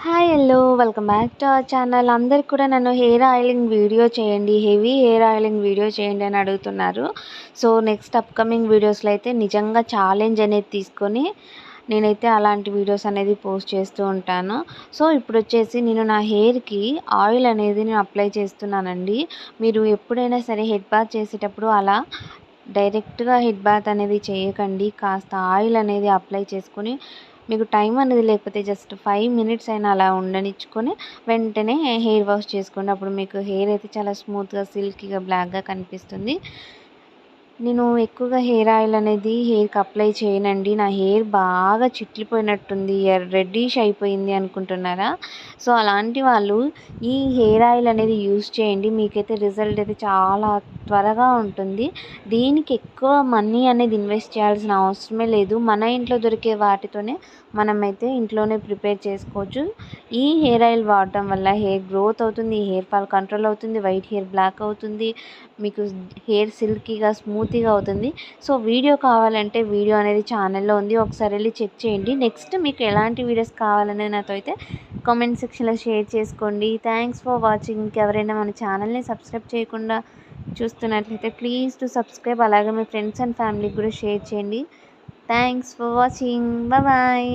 Hi hello welcome back to our channel. అందరికి కూడా నన్ను హెయిర్ ఆయిలింగ్ వీడియో చేయండి, హెవీ హెయిర్ ఆయిలింగ్ వీడియో చేయండి అని అడుగుతున్నారు. సో నెక్స్ట్ అప్కమింగ్ వీడియోస్లో అయితే నిజంగా ఛాలెంజ్ అనేది తీసుకొని నేనైతే అలాంటి వీడియోస్ అనేది పోస్ట్ చేస్తూ ఉంటాను. సో ఇప్పుడు వచ్చేసి నేను నా హెయిర్కి ఆయిల్ అనేది నేను అప్లై చేస్తున్నానండి. మీరు ఎప్పుడైనా సరే హెడ్ బాత్ చేసేటప్పుడు అలా డైరెక్ట్గా హెడ్ బాత్ అనేది చేయకండి. కాస్త ఆయిల్ అనేది అప్లై చేసుకొని, మీకు టైం అనేది లేకపోతే జస్ట్ 5 మినిట్స్ అయినా అలా ఉండనిచ్చుకొని వెంటనే హెయిర్ వాష్ చేసుకోండి. అప్పుడు మీకు హెయిర్ అయితే చాలా స్మూత్గా, సిల్కీగా, బ్లాక్గా కనిపిస్తుంది. నేను ఎక్కువగా హెయిర్ ఆయిల్ అనేది హెయిర్కి అప్లై చేయనండి. నా హెయిర్ బాగా చిట్లిపోయినట్టుంది, రెడ్డిష్ అయిపోయింది అనుకుంటున్నారా? సో అలాంటి వాళ్ళు ఈ హెయిర్ ఆయిల్ అనేది యూస్ చేయండి. మీకైతే రిజల్ట్ అయితే చాలా త్వరగా ఉంటుంది. దీనికి ఎక్కువ మనీ అనేది ఇన్వెస్ట్ చేయాల్సిన అవసరమే లేదు. మన ఇంట్లో దొరికే వాటితోనే మనమైతే ఇంట్లోనే ప్రిపేర్ చేసుకోవచ్చు. ఈ హెయిర్ ఆయిల్ వాడటం వల్ల హెయిర్ గ్రోత్ అవుతుంది, హెయిర్ ఫాల్ కంట్రోల్ అవుతుంది, వైట్ హెయిర్ బ్లాక్ అవుతుంది, మీకు హెయిర్ సిల్కీగా, స్మూతీగా అవుతుంది. సో వీడియో కావాలంటే వీడియో అనేది ఛానల్లో ఉంది, ఒకసారి వెళ్ళి చెక్ చేయండి. నెక్స్ట్ మీకు ఎలాంటి వీడియోస్ కావాలనేది నాతో అయితే కామెంట్ సెక్షన్లో షేర్ చేసుకోండి. Thanks for watching. ఇంకెవరైనా మన ఛానల్ని సబ్స్క్రైబ్ చేయకుండా చూస్తున్నట్లయితే ప్లీజ్ టు సబ్స్క్రైబ్. అలాగే మీ ఫ్రెండ్స్ అండ్ ఫ్యామిలీకి కూడా షేర్ చేయండి. Thanks for watching. బాయ్.